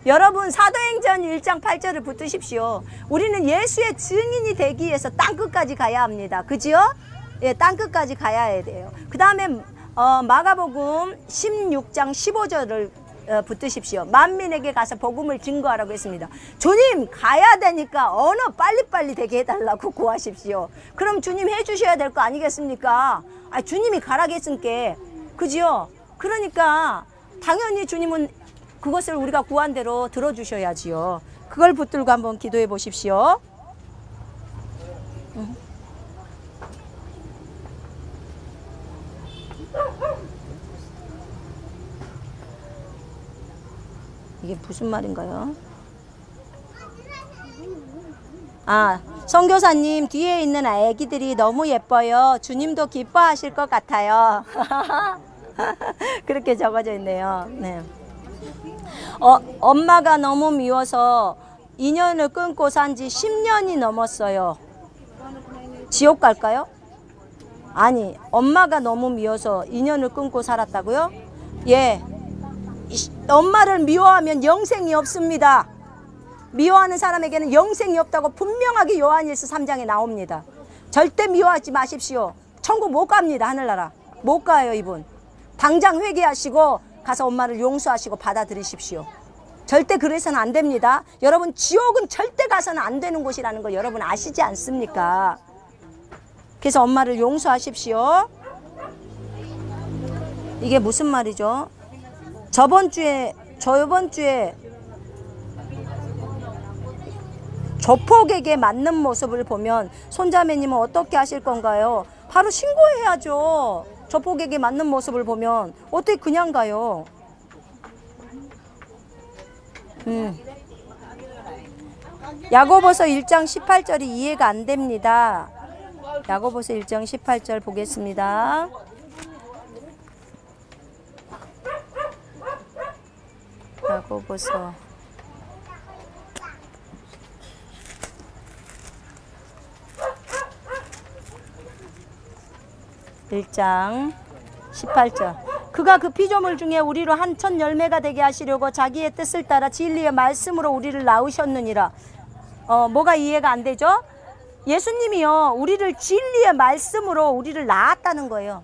[SPEAKER 1] 여러분, 사도행전 1장 8절을 붙드십시오. 우리는 예수의 증인이 되기 위해서 땅끝까지 가야 합니다. 그지요? 예, 땅끝까지 가야 돼요. 그 다음에 마가복음 16장 15절을 붙드십시오. 만민에게 가서 복음을 증거하라고 했습니다. 주님, 가야 되니까 언어 빨리빨리 되게 해달라고 구하십시오. 그럼 주님 해주셔야 될 거 아니겠습니까? 주님이 가라겠으니까. 그지요? 그러니까 당연히 주님은 그것을 우리가 구한 대로 들어주셔야지요. 그걸 붙들고 한번 기도해 보십시오. 이게 무슨 말인가요? 아, 선교사님 뒤에 있는 아기들이 너무 예뻐요. 주님도 기뻐하실 것 같아요. 그렇게 적어져 있네요. 네. 엄마가 너무 미워서 인연을 끊고 산 지 10년이 넘었어요. 지옥 갈까요? 아니, 엄마가 너무 미워서 인연을 끊고 살았다고요? 예. 엄마를 미워하면 영생이 없습니다. 미워하는 사람에게는 영생이 없다고 분명하게 요한일서 3장에 나옵니다. 절대 미워하지 마십시오. 천국 못 갑니다. 하늘나라 못 가요. 이분 당장 회개하시고 가서 엄마를 용서하시고 받아들이십시오. 절대 그래서는 안 됩니다. 여러분, 지옥은 절대 가서는 안 되는 곳이라는 거 여러분 아시지 않습니까? 그래서 엄마를 용서하십시오. 이게 무슨 말이죠? 저번 주에 조폭에게 맞는 모습을 보면 손자매님은 어떻게 하실 건가요? 바로 신고해야죠. 조폭에게 맞는 모습을 보면 어떻게 그냥 가요? 야고보서 1장 18절이 이해가 안 됩니다. 야고보서 1장 18절 보겠습니다. 야고보서 1장 18절. 그가 그 피조물 중에 우리로 한 천 열매가 되게 하시려고 자기의 뜻을 따라 진리의 말씀으로 우리를 낳으셨느니라. 뭐가 이해가 안 되죠? 예수님이요, 우리를 진리의 말씀으로 우리를 낳았다는 거예요.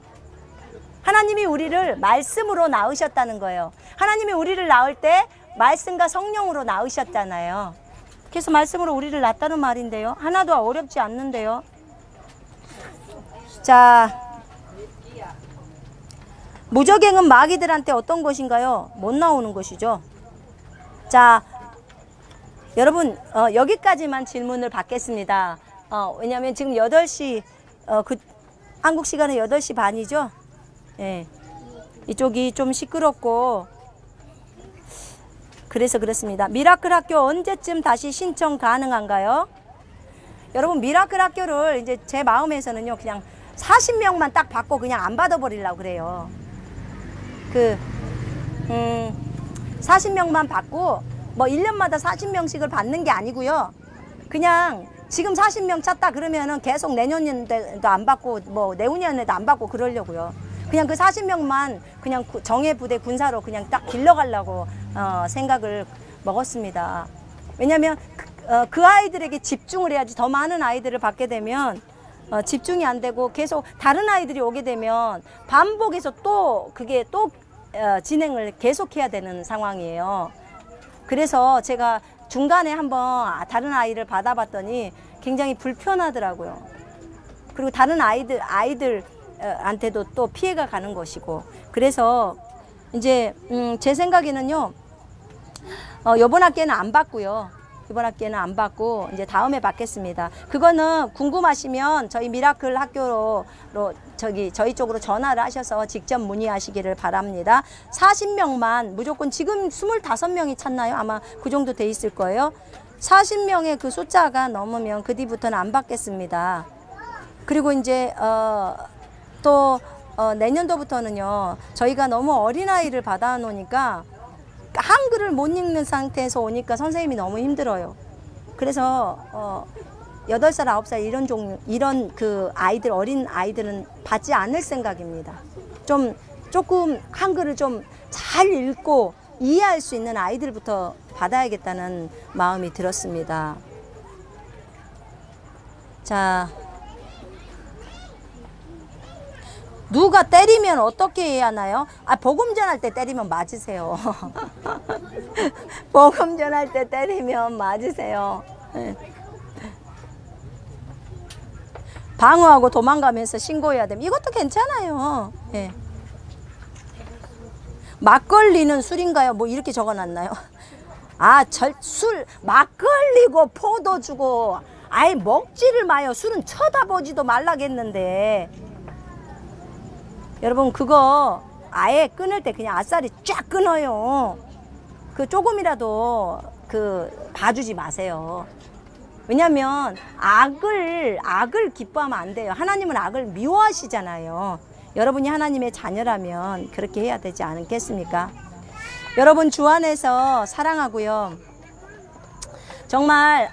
[SPEAKER 1] 하나님이 우리를 말씀으로 낳으셨다는 거예요. 하나님이 우리를 낳을 때 말씀과 성령으로 낳으셨잖아요. 그래서 말씀으로 우리를 낳았다는 말인데요. 하나도 어렵지 않는데요. 자, 무저갱은 마귀들한테 어떤 것인가요? 못 나오는 것이죠. 자, 여러분, 여기까지만 질문을 받겠습니다. 왜냐하면 지금 8시, 한국 시간은 8시 반이죠? 예. 이쪽이 좀 시끄럽고, 그래서 그렇습니다. 미라클 학교 언제쯤 다시 신청 가능한가요? 여러분, 미라클 학교를 이제 제 마음에서는요, 그냥 40명만 딱 받고 그냥 안 받아버리려고 그래요. 40명만 받고, 뭐 1년마다 40명씩을 받는 게 아니고요. 그냥 지금 40명 찾다 그러면은 계속 내년에도 안 받고, 뭐 내후년에도 안 받고 그러려고요. 그냥 그 40명만 그냥 정예 부대 군사로 그냥 딱 길러가려고 생각을 먹었습니다. 왜냐하면 그 아이들에게 집중을 해야지. 더 많은 아이들을 받게 되면 집중이 안 되고 계속 다른 아이들이 오게 되면 반복해서 또 그게 또 진행을 계속해야 되는 상황이에요. 그래서 제가 중간에 한번 다른 아이를 받아봤더니 굉장히 불편하더라고요. 그리고 다른 아이들한테도 또 피해가 가는 것이고. 그래서 이제 제 생각에는요, 이번 학기에는 안 받고요. 이번 학기에는 안 받고 이제 다음에 받겠습니다. 그거는 궁금하시면 저희 미라클 학교로 저희 쪽으로 전화를 하셔서 직접 문의하시기를 바랍니다. 40명만 무조건, 지금 25명이 찼나요? 아마 그 정도 돼 있을 거예요. 40명의 그 숫자가 넘으면 그 뒤부터는 안 받겠습니다. 그리고 이제 또 내년도부터는요, 저희가 너무 어린아이를 받아 놓으니까 한글을 못 읽는 상태에서 오니까 선생님이 너무 힘들어요. 그래서 8살, 9살 이런 그 아이들, 어린 아이들은 받지 않을 생각입니다. 조금 한글을 좀 잘 읽고 이해할 수 있는 아이들부터 받아야겠다는 마음이 들었습니다. 자, 누가 때리면 어떻게 해야 하나요? 복음 전할 때 때리면 맞으세요. 복음 전할 때 때리면 맞으세요. 네. 방어하고 도망가면서 신고해야 됩니다. 이것도 괜찮아요. 네. 막걸리는 술인가요? 뭐 이렇게 적어놨나요? 술, 막걸리고 포도 주고 아예 먹지를 마요. 술은 쳐다보지도 말라겠는데. 여러분, 그거 아예 끊을 때 그냥 아싸리 쫙 끊어요. 그 조금이라도 봐주지 마세요. 왜냐하면 악을 기뻐하면 안 돼요. 하나님은 악을 미워하시잖아요. 여러분이 하나님의 자녀라면 그렇게 해야 되지 않겠습니까? 여러분 주 안에서 사랑하고요. 정말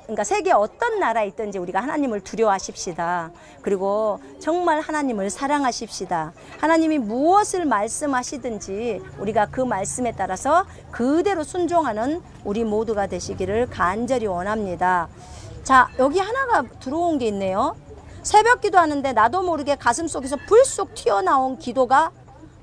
[SPEAKER 1] 그러니까 세계 어떤 나라에 있든지 우리가 하나님을 두려워하십시다. 그리고 정말 하나님을 사랑하십시다. 하나님이 무엇을 말씀하시든지 우리가 그 말씀에 따라서 그대로 순종하는 우리 모두가 되시기를 간절히 원합니다. 자, 여기 하나가 들어온 게 있네요. 새벽 기도하는데 나도 모르게 가슴 속에서 불쑥 튀어나온 기도가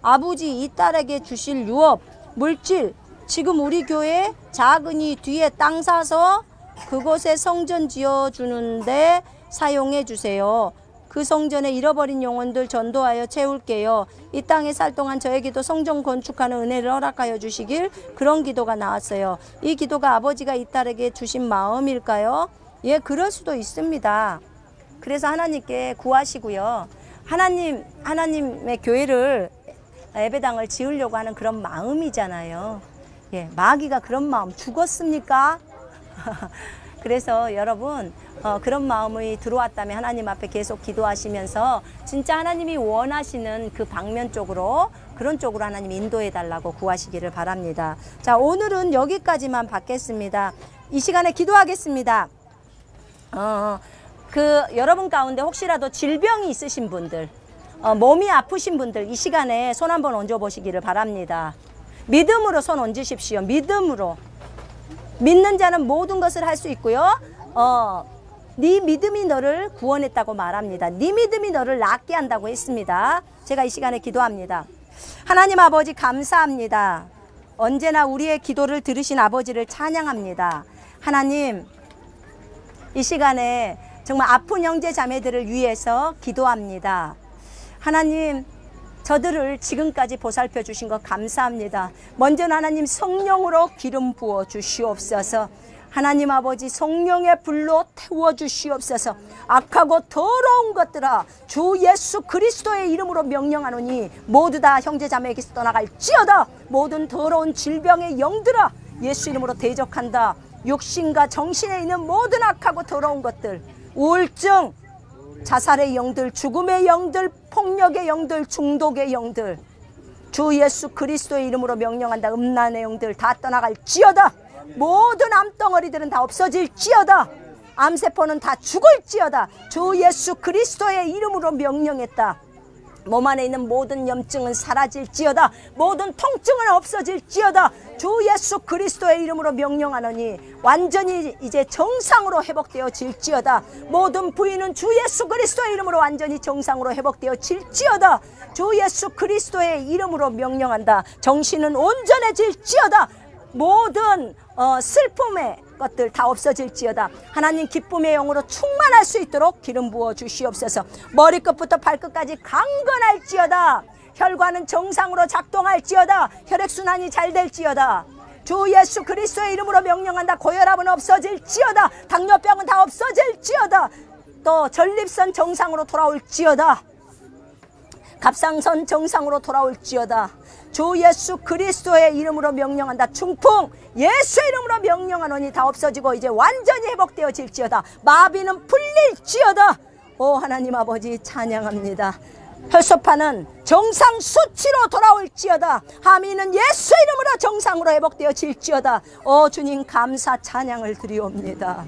[SPEAKER 1] 아버지 이 딸에게 주실 유업, 물질, 지금 우리 교회 작은이 뒤에 땅 사서 그곳에 성전 지어주는데 사용해 주세요. 그 성전에 잃어버린 영혼들 전도하여 채울게요. 이 땅에 살 동안 저에게도 성전 건축하는 은혜를 허락하여 주시길. 그런 기도가 나왔어요. 이 기도가 아버지가 이 딸에게 주신 마음일까요? 예, 그럴 수도 있습니다. 그래서 하나님께 구하시고요. 하나님의 교회를 예배당을 지으려고 하는 그런 마음이잖아요. 예, 마귀가 그런 마음 죽었습니까? 그래서 여러분 그런 마음이 들어왔다면 하나님 앞에 계속 기도하시면서 진짜 하나님이 원하시는 그 방면 쪽으로 그런 쪽으로 하나님 인도해 달라고 구하시기를 바랍니다. 자, 오늘은 여기까지만 받겠습니다. 이 시간에 기도하겠습니다. 여러분 가운데 혹시라도 질병이 있으신 분들, 몸이 아프신 분들 이 시간에 손 한번 얹어 보시기를 바랍니다. 믿음으로 손 얹으십시오. 믿음으로. 믿는 자는 모든 것을 할 수 있고요. 네 믿음이 너를 구원했다고 말합니다. 네 믿음이 너를 낫게 한다고 했습니다. 제가 이 시간에 기도합니다. 하나님 아버지 감사합니다. 언제나 우리의 기도를 들으신 아버지를 찬양합니다. 하나님, 이 시간에 정말 아픈 형제 자매들을 위해서 기도합니다. 하나님, 저들을 지금까지 보살펴 주신 것 감사합니다. 먼저는 하나님 성령으로 기름 부어 주시옵소서. 하나님 아버지 성령의 불로 태워 주시옵소서. 악하고 더러운 것들아 주 예수 그리스도의 이름으로 명령하노니 모두 다 형제자매에게서 떠나갈지어다. 모든 더러운 질병의 영들아 예수 이름으로 대적한다. 육신과 정신에 있는 모든 악하고 더러운 것들, 우울증, 자살의 영들, 죽음의 영들, 폭력의 영들, 중독의 영들, 주 예수 그리스도의 이름으로 명령한다. 음란의 영들 다 떠나갈지어다. 모든 암덩어리들은 다 없어질지어다. 암세포는 다 죽을지어다. 주 예수 그리스도의 이름으로 명령했다. 몸 안에 있는 모든 염증은 사라질지어다. 모든 통증은 없어질지어다. 주 예수 그리스도의 이름으로 명령하노니 완전히 이제 정상으로 회복되어질지어다. 모든 부인은 주 예수 그리스도의 이름으로 완전히 정상으로 회복되어질지어다. 주 예수 그리스도의 이름으로 명령한다. 정신은 온전해질지어다. 모든 슬픔의 것들 다 없어질지어다. 하나님 기쁨의 영으로 충만할 수 있도록 기름 부어 주시옵소서. 머리끝부터 발끝까지 강건할지어다. 혈관은 정상으로 작동할지어다. 혈액순환이 잘 될지어다. 주 예수 그리스도의 이름으로 명령한다. 고혈압은 없어질지어다. 당뇨병은 다 없어질지어다. 또 전립선 정상으로 돌아올지어다. 갑상선 정상으로 돌아올지어다. 주 예수 그리스도의 이름으로 명령한다. 중풍 예수 이름으로 명령하노니 다 없어지고 이제 완전히 회복되어질지어다. 마비는 풀릴지어다. 오 하나님 아버지 찬양합니다. 혈소판은 정상 수치로 돌아올지어다. 하미는 예수 이름으로 정상으로 회복되어질지어다. 오 주님 감사 찬양을 드리옵니다.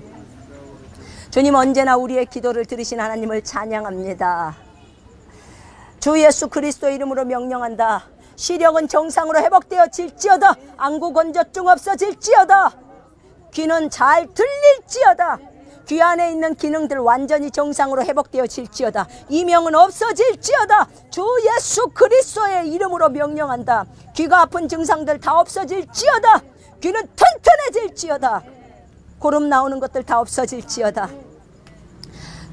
[SPEAKER 1] 주님 언제나 우리의 기도를 들으신 하나님을 찬양합니다. 주 예수 그리스도 이름으로 명령한다. 시력은 정상으로 회복되어질지어다. 안구건조증 없어질지어다. 귀는 잘 들릴지어다. 귀 안에 있는 기능들 완전히 정상으로 회복되어질지어다. 이명은 없어질지어다. 주 예수 그리스도의 이름으로 명령한다. 귀가 아픈 증상들 다 없어질지어다. 귀는 튼튼해질지어다. 고름 나오는 것들 다 없어질지어다.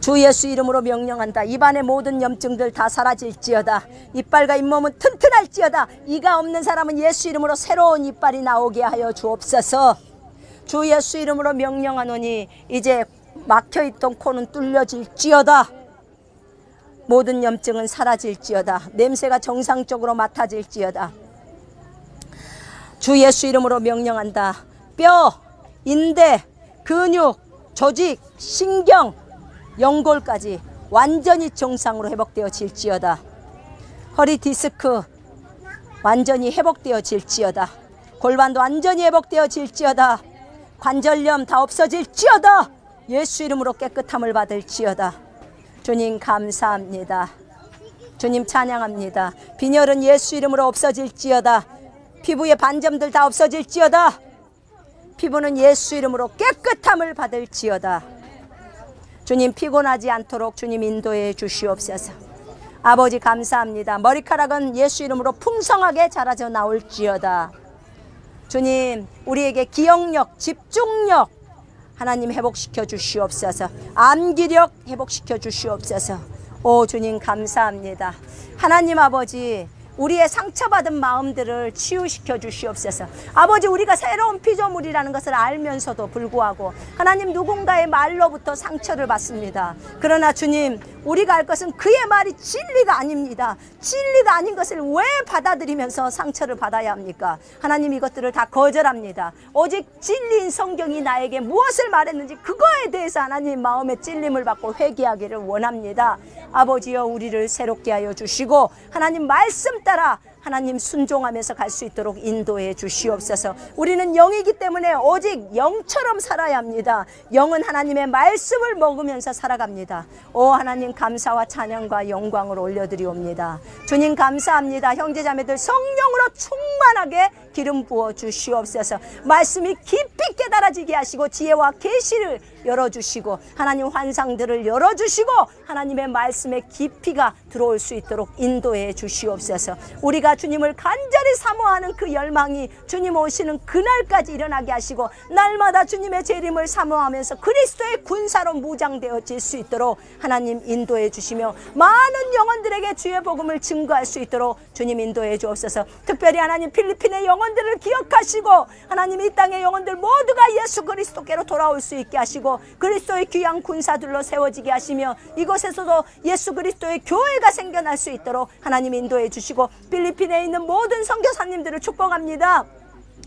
[SPEAKER 1] 주 예수 이름으로 명령한다. 입안의 모든 염증들 다 사라질지어다. 이빨과 잇몸은 튼튼할지어다. 이가 없는 사람은 예수 이름으로 새로운 이빨이 나오게 하여 주옵소서. 주 예수 이름으로 명령하노니 이제 막혀있던 코는 뚫려질지어다. 모든 염증은 사라질지어다. 냄새가 정상적으로 맡아질지어다. 주 예수 이름으로 명령한다. 뼈, 인대, 근육, 조직, 신경, 연골까지 완전히 정상으로 회복되어질지어다. 허리 디스크 완전히 회복되어질지어다. 골반도 완전히 회복되어질지어다. 관절염 다 없어질지어다. 예수 이름으로 깨끗함을 받을지어다. 주님 감사합니다. 주님 찬양합니다. 빈혈은 예수 이름으로 없어질지어다. 피부의 반점들 다 없어질지어다. 피부는 예수 이름으로 깨끗함을 받을지어다. 주님 피곤하지 않도록 주님 인도해 주시옵소서. 아버지 감사합니다. 머리카락은 예수 이름으로 풍성하게 자라져 나올지어다. 주님 우리에게 기억력, 집중력 하나님 회복시켜 주시옵소서. 암기력 회복시켜 주시옵소서. 오 주님 감사합니다. 하나님 아버지 우리의 상처받은 마음들을 치유시켜 주시옵소서. 아버지 우리가 새로운 피조물이라는 것을 알면서도 불구하고 하나님 누군가의 말로부터 상처를 받습니다. 그러나 주님 우리가 알 것은 그의 말이 진리가 아닙니다. 진리가 아닌 것을 왜 받아들이면서 상처를 받아야 합니까? 하나님 이것들을 다 거절합니다. 오직 진리인 성경이 나에게 무엇을 말했는지 그거에 대해서 하나님 마음의 찔림을 받고 회개하기를 원합니다. 아버지여 우리를 새롭게 하여 주시고 하나님 말씀 따라 하나님 순종하면서 갈 수 있도록 인도해 주시옵소서. 우리는 영이기 때문에 오직 영처럼 살아야 합니다. 영은 하나님의 말씀을 먹으면서 살아갑니다. 오 하나님 감사와 찬양과 영광을 올려드리옵니다. 주님 감사합니다. 형제자매들 성령으로 충만하게 기름 부어 주시옵소서. 말씀이 깊이 깨달아지게 하시고 지혜와 계시를 열어주시고 하나님 환상들을 열어주시고 하나님의 말씀의 깊이가 들어올 수 있도록 인도해 주시옵소서. 우리가 주님을 간절히 사모하는 그 열망이 주님 오시는 그날까지 일어나게 하시고 날마다 주님의 재림을 사모하면서 그리스도의 군사로 무장되어질 수 있도록 하나님 인도해 주시며 많은 영혼들에게 주의 복음을 증거할 수 있도록 주님 인도해 주옵소서. 특별히 하나님 필리핀의 영혼들을 기억하시고 하나님 이 땅의 영혼들 모두가 예수 그리스도께로 돌아올 수 있게 하시고 그리스도의 귀한 군사들로 세워지게 하시며 이곳에서도 예수 그리스도의 교회가 생겨날 수 있도록 하나님 인도해 주시고 필리핀에 있는 모든 선교사님들을 축복합니다.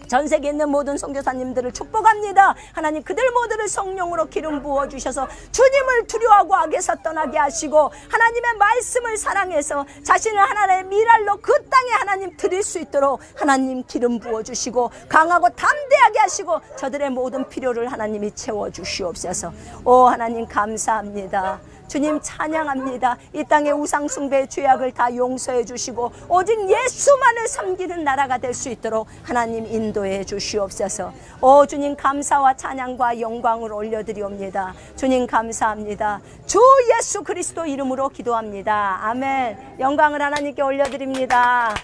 [SPEAKER 1] 전 세계에 있는 모든 선교사님들을 축복합니다. 하나님 그들 모두를 성령으로 기름 부어주셔서 주님을 두려워하고 악에서 떠나게 하시고 하나님의 말씀을 사랑해서 자신을 하나님의 미랄로 그 땅에 하나님 드릴 수 있도록 하나님 기름 부어주시고 강하고 담대하게 하시고 저들의 모든 필요를 하나님이 채워주시옵소서. 오 하나님 감사합니다. 주님 찬양합니다. 이 땅의 우상 숭배의 죄악을 다 용서해 주시고 오직 예수만을 섬기는 나라가 될 수 있도록 하나님 인도해 주시옵소서. 오 주님 감사와 찬양과 영광을 올려드리옵니다. 주님 감사합니다. 주 예수 그리스도 이름으로 기도합니다. 아멘. 영광을 하나님께 올려드립니다.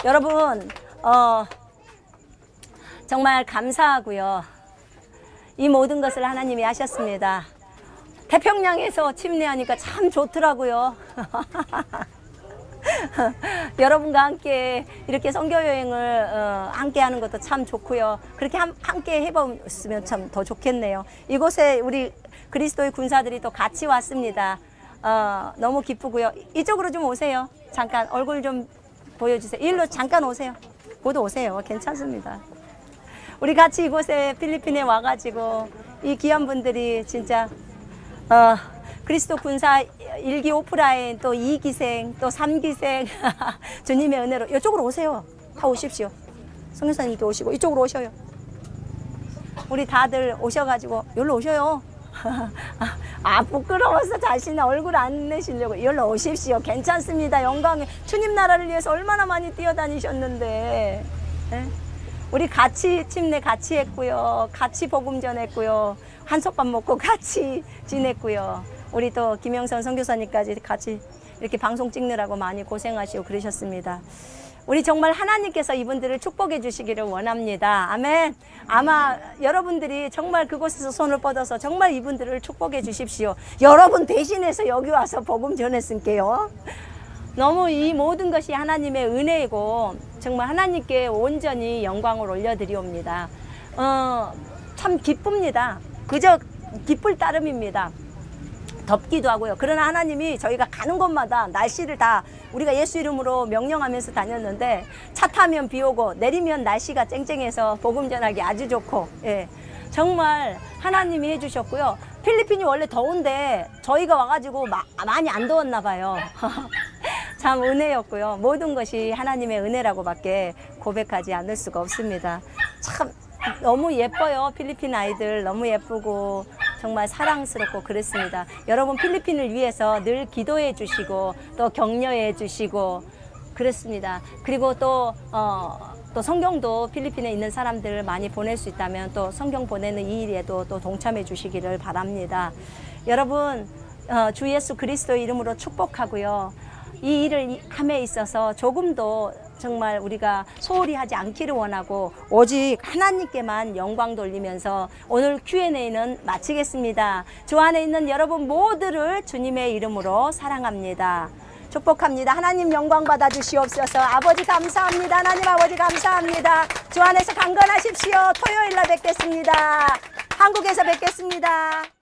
[SPEAKER 1] 여러분 정말 감사하고요. 이 모든 것을 하나님이 하셨습니다. 태평양에서 침례하니까 참 좋더라고요. 여러분과 함께 이렇게 선교여행을 함께 하는 것도 참 좋고요. 그렇게 함께 해보면 참 더 좋겠네요. 이곳에 우리 그리스도의 군사들이 또 같이 왔습니다. 너무 기쁘고요. 이쪽으로 좀 오세요. 잠깐 얼굴 좀 보여주세요. 일로 잠깐 오세요. 모두 오세요. 괜찮습니다. 우리 같이 이곳에 필리핀에 와가지고 이 귀한 분들이 진짜 그리스도 군사 1기 오프라인 또 2기생 또 3기생 주님의 은혜로 이쪽으로 오세요. 다 오십시오. 성교사님도 오시고 이쪽으로 오셔요. 우리 다들 오셔가지고 여기로 오셔요. 부끄러워서 자신 얼굴 안 내시려고 여기로 오십시오. 괜찮습니다. 영광에 주님 나라를 위해서 얼마나 많이 뛰어다니셨는데 네? 우리 같이 침례 같이 했고요. 같이 복음 전했고요. 한솥밥 먹고 같이 지냈고요. 우리 또 김영선 선교사님까지 같이 이렇게 방송 찍느라고 많이 고생하시고 그러셨습니다. 우리 정말 하나님께서 이분들을 축복해 주시기를 원합니다. 아멘. 아마 여러분들이 정말 그곳에서 손을 뻗어서 정말 이분들을 축복해 주십시오. 여러분 대신해서 여기 와서 복음 전했으니까요. 너무 이 모든 것이 하나님의 은혜이고 정말 하나님께 온전히 영광을 올려드리옵니다. 참 기쁩니다. 그저 기쁠 따름입니다. 덥기도 하고요. 그러나 하나님이 저희가 가는 곳마다 날씨를 다 우리가 예수 이름으로 명령하면서 다녔는데 차 타면 비 오고 내리면 날씨가 쨍쨍해서 복음 전하기 아주 좋고 예. 정말 하나님이 해주셨고요. 필리핀이 원래 더운데 저희가 와가지고 많이 안 더웠나 봐요. 참 은혜였고요. 모든 것이 하나님의 은혜라고밖에 고백하지 않을 수가 없습니다. 참 너무 예뻐요. 필리핀 아이들 너무 예쁘고 정말 사랑스럽고 그렇습니다. 여러분 필리핀을 위해서 늘 기도해 주시고 또 격려해 주시고 그렇습니다. 그리고 또 성경도 필리핀에 있는 사람들 많이 보낼 수 있다면 또 성경 보내는 이 일에도 또 동참해 주시기를 바랍니다. 여러분 주 예수 그리스도의 이름으로 축복하고요. 이 일을 함에 있어서 조금도 정말 우리가 소홀히 하지 않기를 원하고 오직 하나님께만 영광 돌리면서 오늘 Q&A는 마치겠습니다. 주 안에 있는 여러분 모두를 주님의 이름으로 사랑합니다. 축복합니다. 하나님 영광 받아 주시옵소서. 아버지 감사합니다. 하나님 아버지 감사합니다. 주 안에서 강건하십시오. 토요일 날 뵙겠습니다. 한국에서 뵙겠습니다.